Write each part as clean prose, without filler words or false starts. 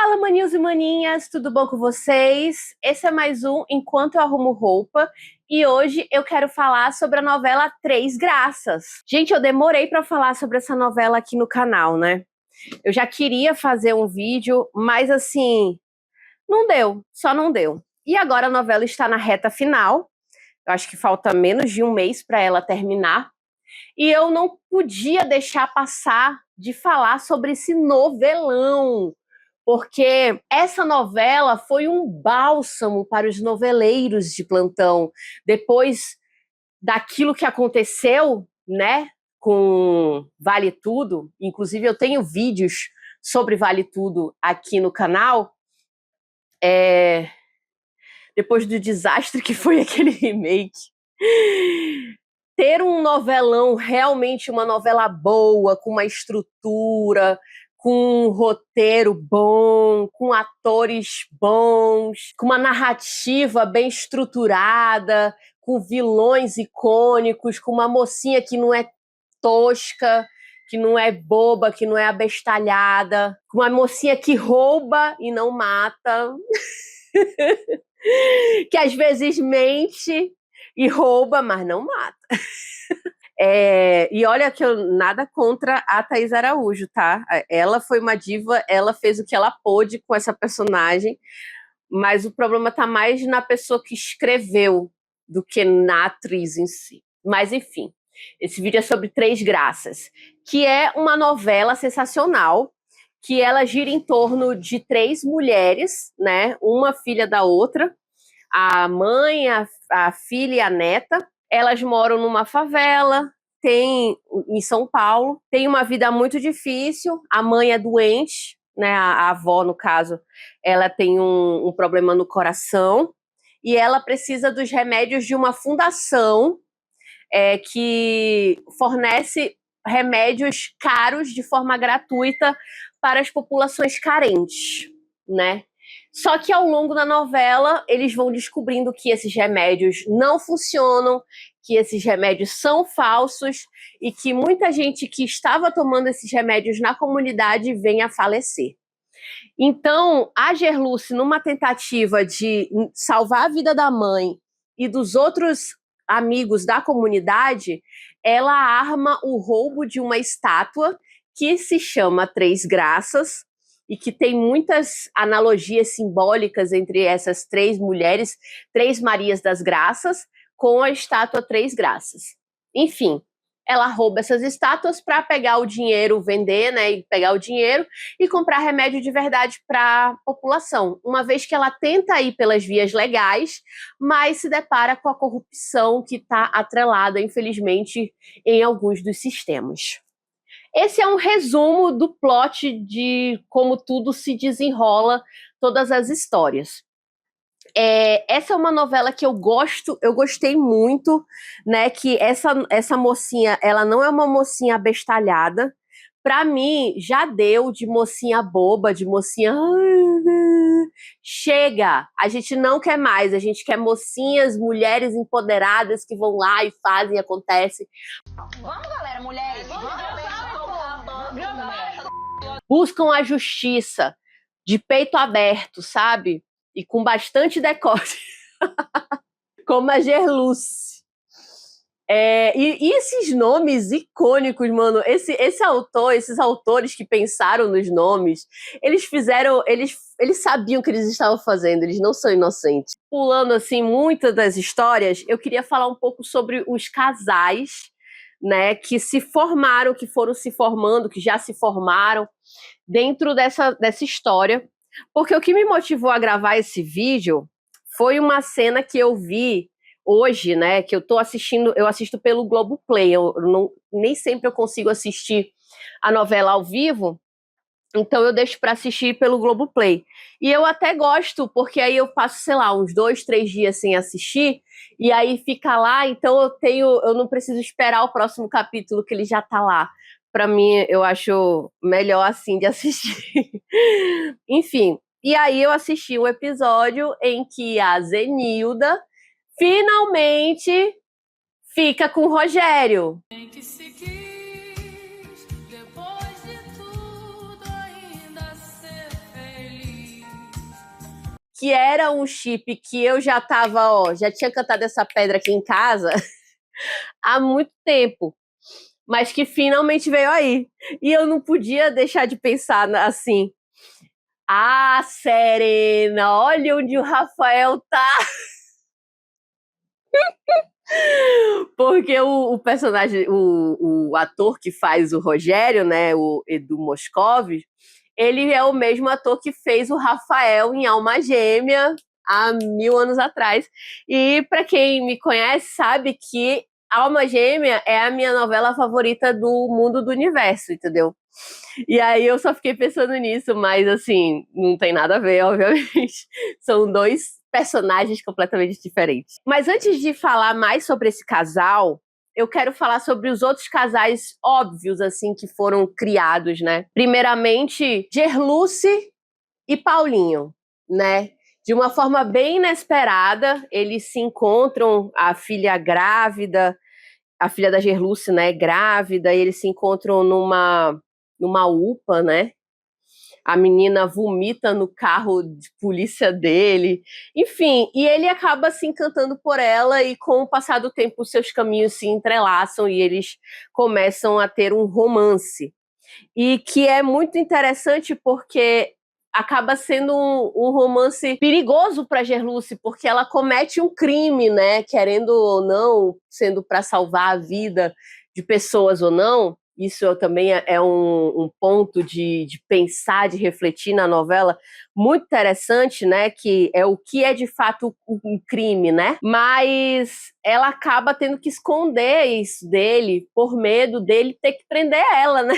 Fala, maninhos e maninhas, tudo bom com vocês? Esse é mais um Enquanto Eu Arrumo Roupa e hoje eu quero falar sobre a novela Três Graças. Gente, eu demorei para falar sobre essa novela aqui no canal, né? Eu já queria fazer um vídeo, mas assim, não deu, só não deu. E agora a novela está na reta final, eu acho que falta menos de um mês para ela terminar, e eu não podia deixar passar de falar sobre esse novelão, porque essa novela foi um bálsamo para os noveleiros de plantão. Depois daquilo que aconteceu, né, com Vale Tudo, inclusive eu tenho vídeos sobre Vale Tudo aqui no canal, depois do desastre que foi aquele remake, ter um novelão, realmente uma novela boa, com uma estrutura, com um roteiro bom, com atores bons, com uma narrativa bem estruturada, com vilões icônicos, com uma mocinha que não é tosca, que não é boba, que não é abestalhada, com uma mocinha que rouba e não mata, que às vezes mente e rouba, mas não mata. E olha que eu nada contra a Thaís Araújo, tá? Ela foi uma diva, ela fez o que ela pôde com essa personagem, mas o problema tá mais na pessoa que escreveu do que na atriz em si. Mas enfim, esse vídeo é sobre Três Graças, que é uma novela sensacional, que ela gira em torno de três mulheres, né? Uma filha da outra, a mãe, a filha e a neta. Elas moram numa favela, em São Paulo, tem uma vida muito difícil, a mãe é doente, né, a avó, no caso, ela tem um problema no coração, e ela precisa dos remédios de uma fundação que fornece remédios caros de forma gratuita para as populações carentes, né? Só que ao longo da novela, eles vão descobrindo que esses remédios não funcionam, que esses remédios são falsos e que muita gente que estava tomando esses remédios na comunidade vem a falecer. Então, a Gerluce, numa tentativa de salvar a vida da mãe e dos outros amigos da comunidade, ela arma o roubo de uma estátua que se chama Três Graças, e que tem muitas analogias simbólicas entre essas três mulheres, Três Marias das Graças, com a estátua Três Graças. Enfim, ela rouba essas estátuas para pegar o dinheiro, vender, né, e pegar o dinheiro e comprar remédio de verdade para a população, uma vez que ela tenta ir pelas vias legais, mas se depara com a corrupção que está atrelada, infelizmente, em alguns dos sistemas. Esse é um resumo do plot de como tudo se desenrola, todas as histórias. Essa é uma novela que eu gostei muito, né? Que essa mocinha, ela não é uma mocinha abestalhada. Pra mim, já deu de mocinha boba, de mocinha. Chega! A gente não quer mais, a gente quer mocinhas, mulheres empoderadas que vão lá e fazem e acontece. Vamos, galera, mulheres, Buscam a justiça de peito aberto, sabe? E com bastante decote, como a Gerluce. E esses nomes icônicos, mano, esses autores que pensaram nos nomes, eles sabiam o que eles estavam fazendo, eles não são inocentes. Pulando, assim, muitas das histórias, eu queria falar um pouco sobre os casais, né, que se formaram, que foram se formando, que já se formaram dentro dessa história, porque o que me motivou a gravar esse vídeo foi uma cena que eu vi hoje, né, que eu assisto pelo Globoplay, nem sempre eu consigo assistir a novela ao vivo, então eu deixo para assistir pelo Globoplay. E eu até gosto, porque aí eu passo, sei lá, uns 2, 3 dias sem assistir, e aí fica lá, então eu não preciso esperar o próximo capítulo que ele já tá lá. Para mim, eu acho melhor assim de assistir. Enfim, e aí eu assisti um episódio em que a Zenilda finalmente fica com o Rogério. que era um chip que eu já tava, ó, já tinha cantado essa pedra aqui em casa há muito tempo, mas que finalmente veio aí. E eu não podia deixar de pensar assim, ah, Serena, olha onde o Rafael tá. Porque o personagem, o ator que faz o Rogério, né, o Edu Moscovis, ele é o mesmo ator que fez o Rafael em Alma Gêmea há 1000 anos atrás. E para quem me conhece sabe que Alma Gêmea é a minha novela favorita do mundo do universo, entendeu? E aí eu só fiquei pensando nisso, mas assim, não tem nada a ver, obviamente. São dois personagens completamente diferentes. Mas antes de falar mais sobre esse casal, eu quero falar sobre os outros casais óbvios, assim, que foram criados, né? Primeiramente, Gerluce e Paulinho, né? De uma forma bem inesperada, eles se encontram, a filha grávida, a filha da Gerluce, né, grávida, e eles se encontram numa UPA, né? A menina vomita no carro de polícia dele, enfim, e ele acaba se encantando por ela e com o passar do tempo os seus caminhos se entrelaçam e eles começam a ter um romance. E que é muito interessante porque acaba sendo um romance perigoso para Gerluce, porque ela comete um crime, né? Querendo ou não, sendo para salvar a vida de pessoas ou não. Isso também é um ponto de pensar, de refletir na novela, muito interessante, né? Que é o que é de fato um crime, né? Mas ela acaba tendo que esconder isso dele, por medo dele ter que prender ela, né?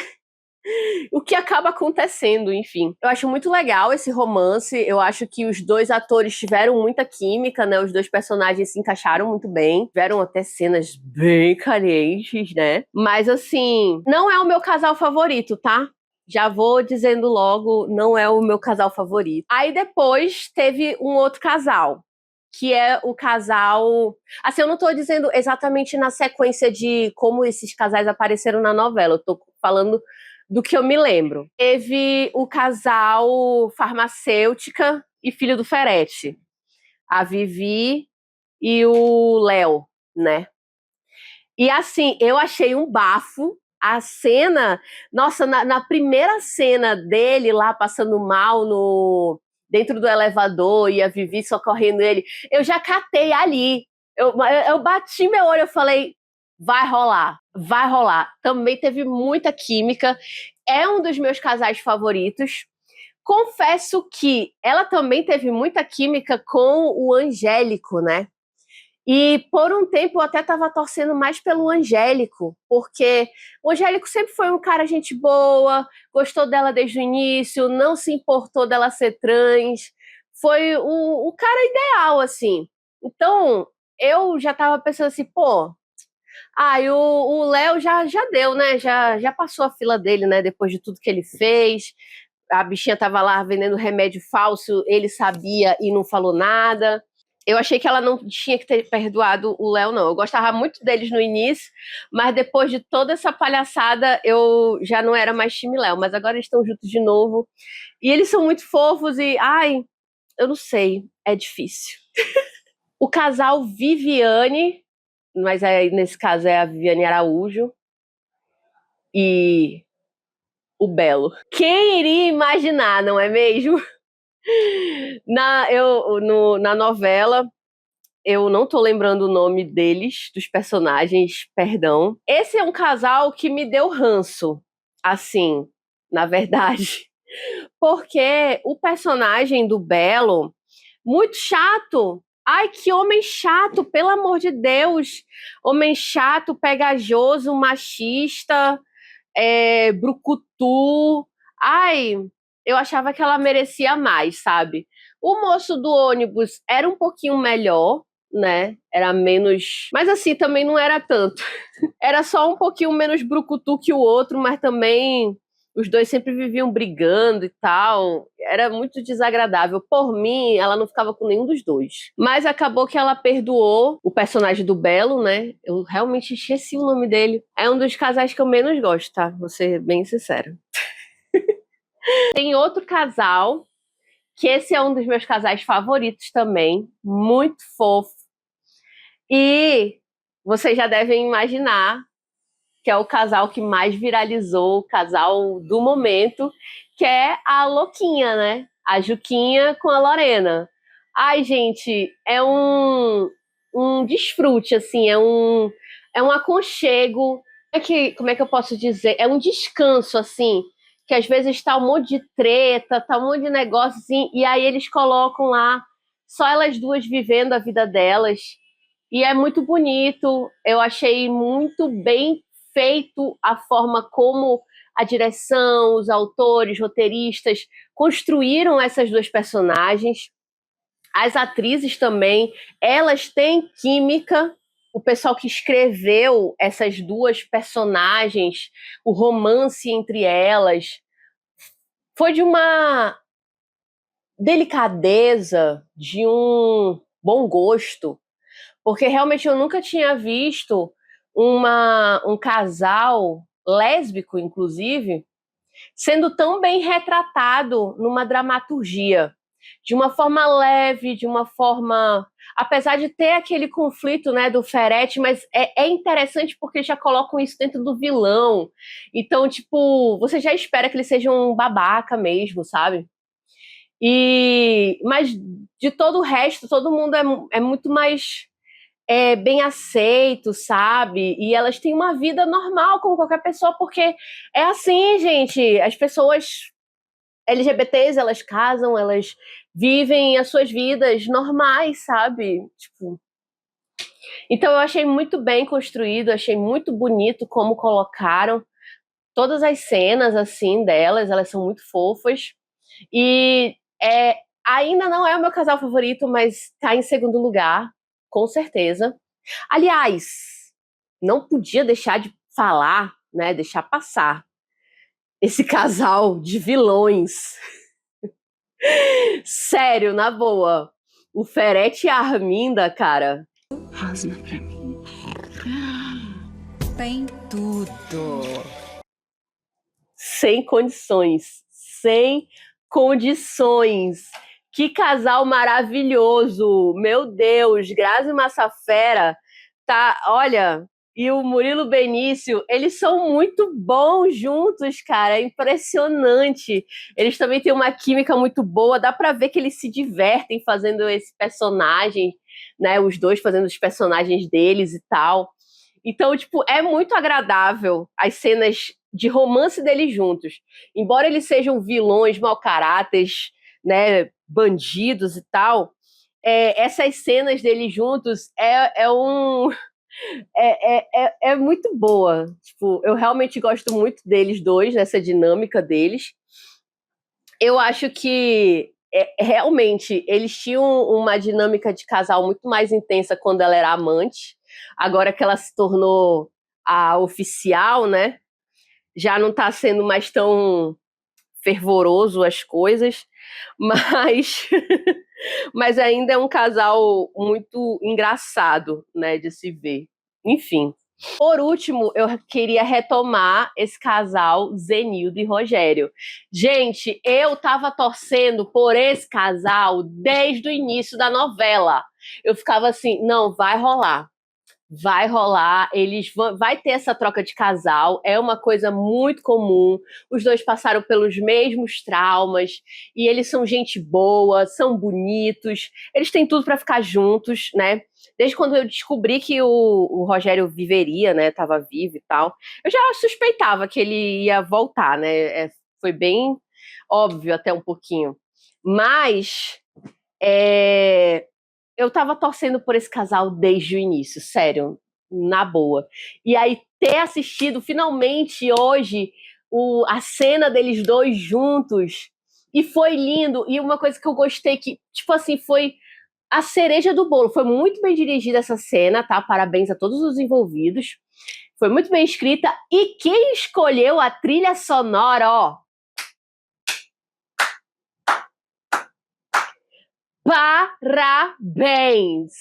O que acaba acontecendo, enfim. Eu acho muito legal esse romance. Eu acho que os dois atores tiveram muita química, né? Os dois personagens se encaixaram muito bem. Tiveram até cenas bem calientes, né? Mas assim, não é o meu casal favorito, tá? Já vou dizendo logo, não é o meu casal favorito. Aí depois teve um outro casal, que é o casal. Assim, eu não tô dizendo exatamente na sequência de como esses casais apareceram na novela, eu tô falando do que eu me lembro. Teve o casal farmacêutica e filho do Ferete, a Vivi e o Léo, né? E assim, eu achei um bafo. A cena, nossa, na primeira cena dele lá passando mal no dentro do elevador e a Vivi socorrendo ele, eu já catei ali. Eu bati meu olho, eu falei, vai rolar, vai rolar. Também teve muita química. É um dos meus casais favoritos. Confesso que ela também teve muita química com o Angélico, né? E por um tempo eu até estava torcendo mais pelo Angélico, porque o Angélico sempre foi um cara gente boa, gostou dela desde o início, não se importou dela ser trans, foi o cara ideal, assim. Então eu já estava pensando assim, pô, e o Léo já deu, né? Já passou a fila dele, né? Depois de tudo que ele fez. A bichinha tava lá vendendo remédio falso, ele sabia e não falou nada. Eu achei que ela não tinha que ter perdoado o Léo, não. Eu gostava muito deles no início, mas depois de toda essa palhaçada, eu já não era mais time Léo. Mas agora eles estão juntos de novo. E eles são muito fofos e, ai, eu não sei, é difícil. O casal Viviane, mas aí, nesse caso é a Viviane Araújo e o Belo. Quem iria imaginar, não é mesmo? Na novela, eu não tô lembrando o nome deles, dos personagens, perdão. Esse é um casal que me deu ranço, assim, na verdade. Porque o personagem do Belo, muito chato. Ai, que homem chato, pelo amor de Deus. Homem chato, pegajoso, machista, brucutu. Ai, eu achava que ela merecia mais, sabe? O moço do ônibus era um pouquinho melhor, né? Era menos. Mas assim, também não era tanto. Era só um pouquinho menos brucutu que o outro, mas também os dois sempre viviam brigando e tal. Era muito desagradável. Por mim, ela não ficava com nenhum dos dois. Mas acabou que ela perdoou o personagem do Belo, né? Eu realmente esqueci o nome dele. É um dos casais que eu menos gosto, tá? Vou ser bem sincera. Tem outro casal que esse é um dos meus casais favoritos também, muito fofo. E vocês já devem imaginar que é o casal que mais viralizou, o casal do momento, que é a Louquinha, né? A Juquinha com a Lorena. Ai, gente, é um desfrute, assim, é um aconchego. Como é que eu posso dizer? É um descanso, assim, que às vezes tá um monte de treta, tá um monte de negócio, assim, e aí eles colocam lá só elas duas vivendo a vida delas. E é muito bonito, eu achei muito bem feito a forma como a direção, os autores, roteiristas construíram essas duas personagens. As atrizes também, elas têm química. O pessoal que escreveu essas duas personagens, o romance entre elas, foi de uma delicadeza, de um bom gosto, porque realmente eu nunca tinha visto um casal lésbico, inclusive, sendo tão bem retratado numa dramaturgia, de uma forma leve, de uma forma, apesar de ter aquele conflito, né, do Ferete, mas é interessante porque já colocam isso dentro do vilão. Então, tipo, você já espera que ele seja um babaca mesmo, sabe? Mas de todo o resto, todo mundo é muito mais bem aceito, sabe? E elas têm uma vida normal como qualquer pessoa, porque é assim, gente. As pessoas LGBTs, elas casam, elas vivem as suas vidas normais, sabe? Tipo, então eu achei muito bem construído, achei muito bonito como colocaram todas as cenas assim delas, elas são muito fofas. E ainda não é o meu casal favorito, mas tá em segundo lugar, com certeza. Aliás, não podia deixar de falar, né, deixar passar esse casal de vilões. Sério, na boa. O Ferete e a Arminda, cara. Rosna pra mim. Tem tudo. Sem condições. Sem condições. Que casal maravilhoso. Meu Deus, Grazi Massafera tá, olha, e o Murilo Benício, eles são muito bons juntos, cara, é impressionante. Eles também têm uma química muito boa, dá pra ver que eles se divertem fazendo esse personagem, né, os dois fazendo os personagens deles e tal. Então, tipo, é muito agradável as cenas de romance deles juntos. Embora eles sejam vilões, mau caráteres, né, bandidos e tal, essas cenas deles juntos é muito boa. Tipo, eu realmente gosto muito deles dois, dessa dinâmica deles. Eu acho que realmente eles tinham uma dinâmica de casal muito mais intensa quando ela era amante. Agora que ela se tornou a oficial, né? Já não tá sendo mais tão fervoroso as coisas, mas mas ainda é um casal muito engraçado, né, de se ver. Enfim. Por último, eu queria retomar esse casal Zenildo e Rogério. Gente, eu tava torcendo por esse casal desde o início da novela. Eu ficava assim, não, vai rolar. Vai rolar, vai ter essa troca de casal, é uma coisa muito comum. Os dois passaram pelos mesmos traumas e eles são gente boa, são bonitos, eles têm tudo para ficar juntos, né? Desde quando eu descobri que o Rogério viveria, né? Tava vivo e tal, eu já suspeitava que ele ia voltar, né? Foi bem óbvio até um pouquinho, mas eu tava torcendo por esse casal desde o início, sério, na boa. E aí, ter assistido finalmente hoje a cena deles dois juntos, e foi lindo. E uma coisa que eu gostei, que, tipo assim, foi a cereja do bolo. Foi muito bem dirigida essa cena, tá? Parabéns a todos os envolvidos. Foi muito bem escrita. E quem escolheu a trilha sonora, ó, parabéns!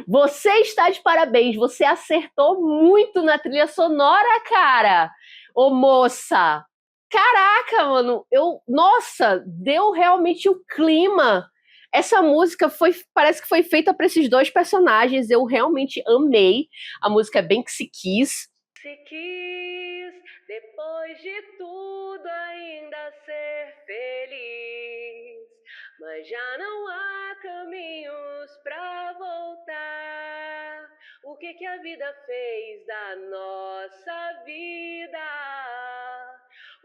Você está de parabéns, você acertou muito na trilha sonora, cara! Ô moça! caraca, mano, nossa, deu realmente o clima. Essa música parece que foi feita para esses dois personagens. Eu realmente amei. A música é bem que se quis. Se quis, depois de tudo, ainda ser feliz. Mas já não há caminhos pra voltar. O que a vida fez da nossa vida?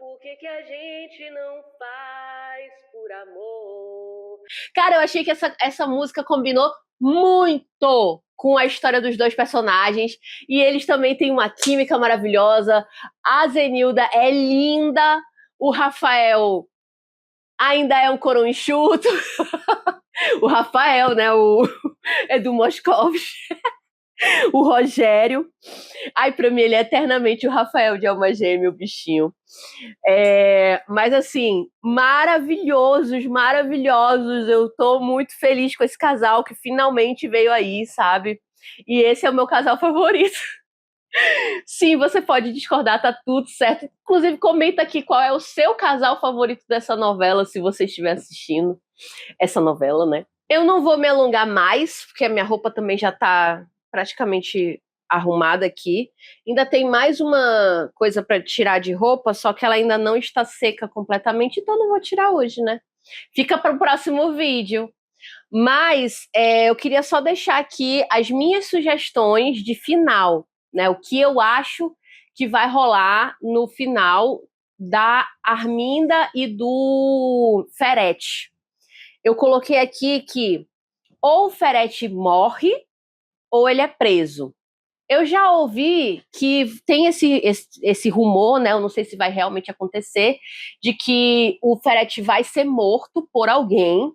O que a gente não faz por amor? Cara, eu achei que essa música combinou muito com a história dos dois personagens. E eles também têm uma química maravilhosa. A Zenilda é linda. O Rafael ainda é um coroa enxuto. O Rafael, né? O Edu Moscovitch. O Rogério. Ai, pra mim, ele é eternamente o Rafael de Alma Gêmea, o bichinho. Mas, assim, maravilhosos, maravilhosos. Eu tô muito feliz com esse casal que finalmente veio aí, sabe? E esse é o meu casal favorito. Sim, você pode discordar, tá tudo certo. Inclusive, comenta aqui qual é o seu casal favorito dessa novela, se você estiver assistindo essa novela, né? Eu não vou me alongar mais, porque a minha roupa também já tá praticamente arrumada aqui. Ainda tem mais uma coisa para tirar de roupa, só que ela ainda não está seca completamente, então não vou tirar hoje, né? Fica para o próximo vídeo. Mas eu queria só deixar aqui as minhas sugestões de final, né? O que eu acho que vai rolar no final da Arminda e do Ferete. Eu coloquei aqui que ou o Ferete morre ou ele é preso. Eu já ouvi que tem esse rumor, né? Eu não sei se vai realmente acontecer, de que o Ferete vai ser morto por alguém.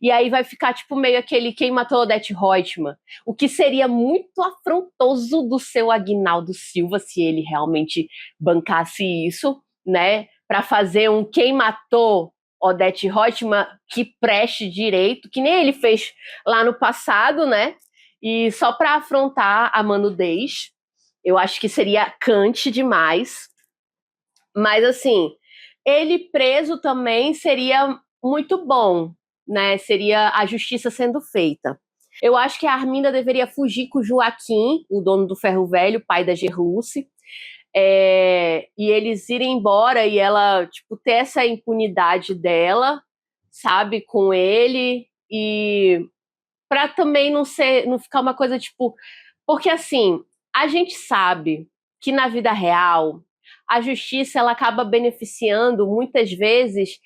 E aí vai ficar tipo meio aquele quem matou Odete Roitman. O que seria muito afrontoso do seu Aguinaldo Silva se ele realmente bancasse isso, né? Para fazer um quem matou Odete Roitman que preste direito, que nem ele fez lá no passado, né? E só para afrontar a manudez, eu acho que seria cante demais. Mas assim, ele preso também seria muito bom, né? Seria a justiça sendo feita. Eu acho que a Arminda deveria fugir com o Joaquim, o dono do Ferro Velho, pai da Gerluce, e eles irem embora e ela, tipo, ter essa impunidade dela, sabe, com ele, e para também não ficar uma coisa tipo, porque assim, a gente sabe que na vida real a justiça ela acaba beneficiando muitas vezes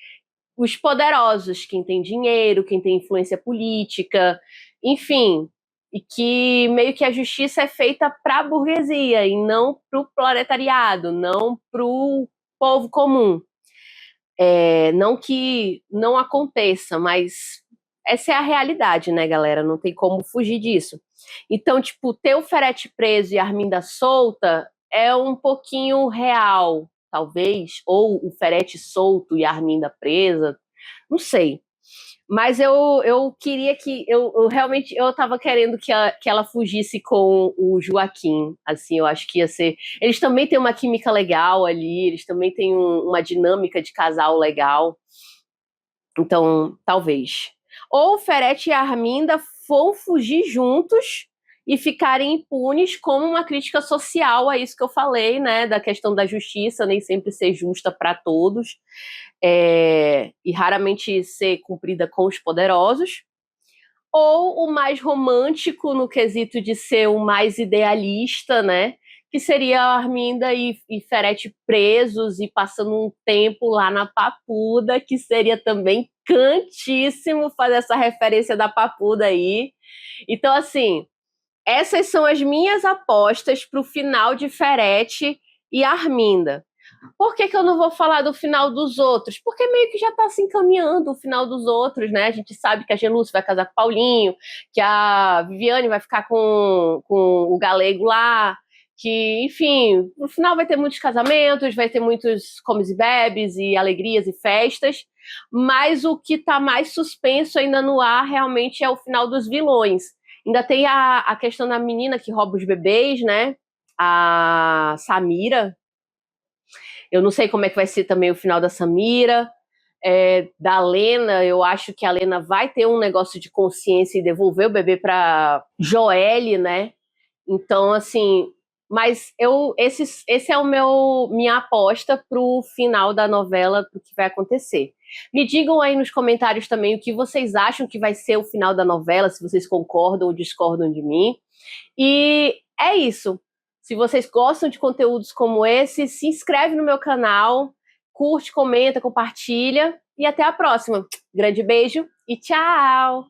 os poderosos, quem tem dinheiro, quem tem influência política, enfim, e que meio que a justiça é feita para a burguesia e não para o proletariado, não para o povo comum. Não que não aconteça, mas essa é a realidade, né, galera? Não tem como fugir disso. Então, tipo, ter o Ferete preso e a Arminda solta é um pouquinho real, talvez, ou o Ferete solto e a Arminda presa, não sei. Mas eu queria que. Eu realmente. Eu tava querendo que ela fugisse com o Joaquim. Assim, eu acho que ia ser. Eles também têm uma química legal ali, eles também têm uma dinâmica de casal legal. Então, talvez. Ou o Ferete e a Arminda vão fugir juntos e ficarem impunes como uma crítica social a isso que eu falei, né? Da questão da justiça, nem sempre ser justa para todos. E raramente ser cumprida com os poderosos, ou o mais romântico no quesito de ser o mais idealista, né? Que seria a Arminda e Ferete presos e passando um tempo lá na Papuda, que seria também cantíssimo fazer essa referência da Papuda aí. Então, assim, essas são as minhas apostas para o final de Ferete e Arminda. Por que eu não vou falar do final dos outros? Porque meio que já está se encaminhando o final dos outros, né? A gente sabe que a Gerluce vai casar com o Paulinho, que a Viviane vai ficar com o Galego lá, que, enfim, no final vai ter muitos casamentos, vai ter muitos comes e bebes e alegrias e festas, mas o que está mais suspenso ainda no ar realmente é o final dos vilões. Ainda tem a questão da menina que rouba os bebês, né? A Samira, Eu não sei como é que vai ser também o final da Samira. Da Lena, eu acho que a Lena vai ter um negócio de consciência e devolver o bebê para Joelle, né? Então, assim, mas esse é minha aposta pro final da novela, pro que vai acontecer. Me digam aí nos comentários também o que vocês acham que vai ser o final da novela, se vocês concordam ou discordam de mim. E é isso. Se vocês gostam de conteúdos como esse, se inscreve no meu canal, curte, comenta, compartilha e até a próxima. Grande beijo e tchau!